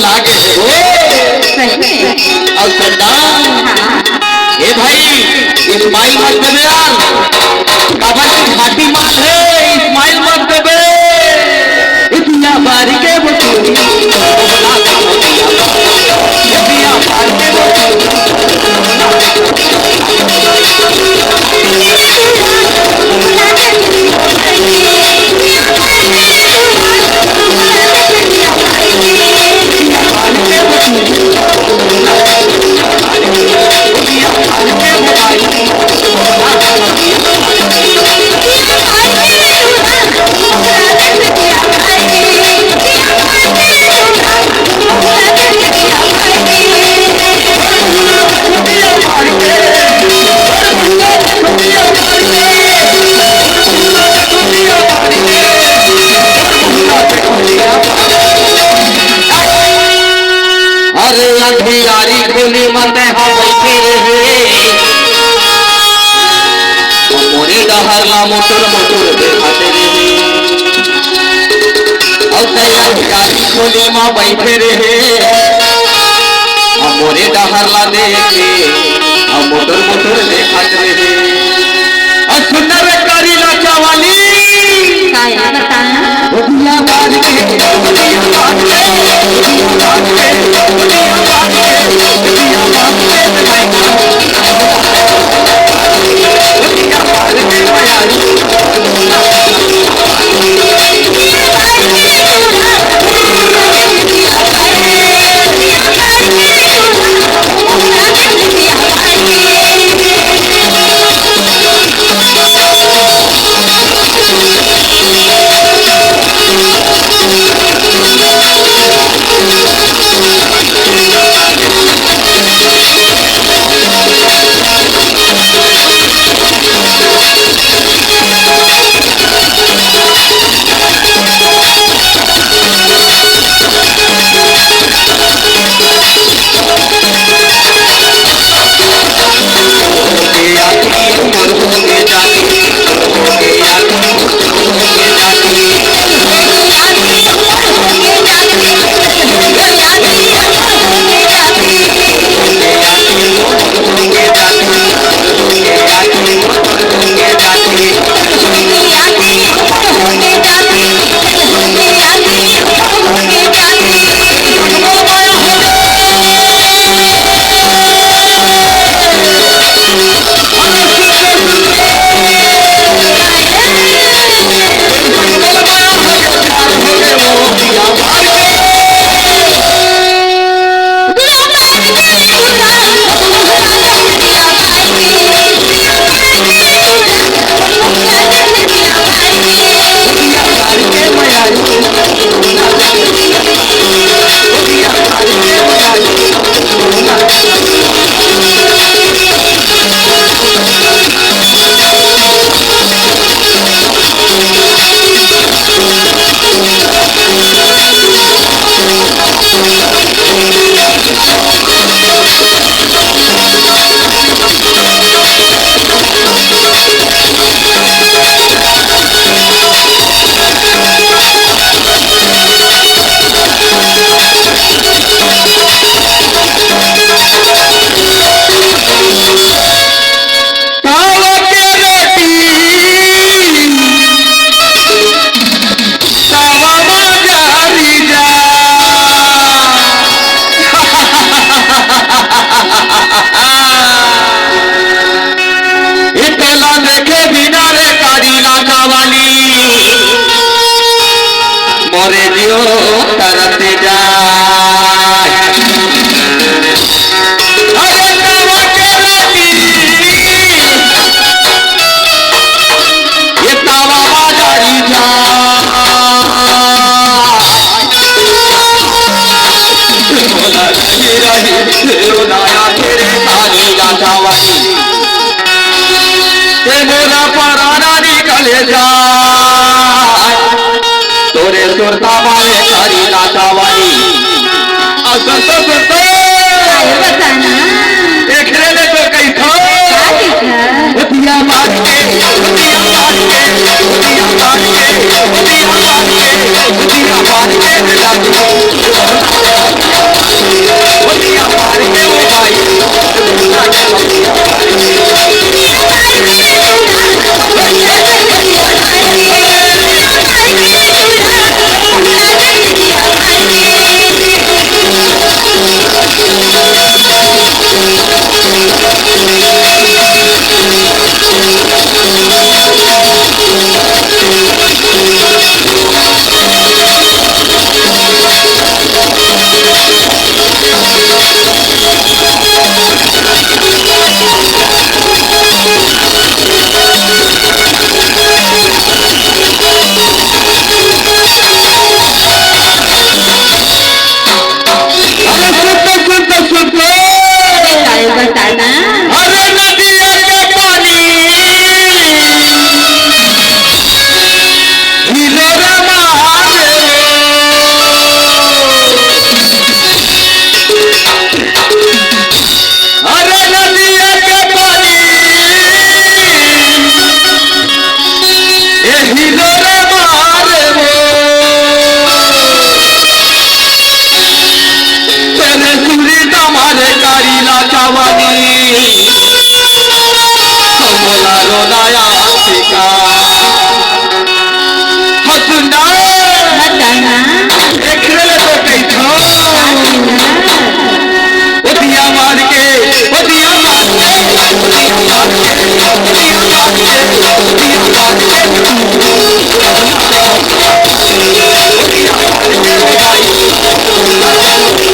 लागे और चंदा ए भाई इस्माइल मत देवे यार काबा की घाटी माल है इस्माइल मत देवे इतना बारी के वो इतना बारी के वो मोटर मोटर दिखाते रहे और तैयारी खोले माँ बैठे रहे मोरे डहरला देखे और मोटर मोटर दिखाते रहे और सुंदर करी लाचा वाली दुनिया बाज के दुनिया बाज के दुनिया बाज के दुनिया बाज के दुनिया बाज मोरे जियो तरते जा अरे कावा के रोटी ये तावा बाजारी जा बोला रही रही रोनाया तेरे सानी लाचावानी ते मोरा पराना निकले जा तोरे सुरता वाले सारी लाचावानी अगर तो बताना एक ने तो कहीं था उतिया मार के उतिया मार के उतिया मार के उतिया मार के उतिया मार के Thank you.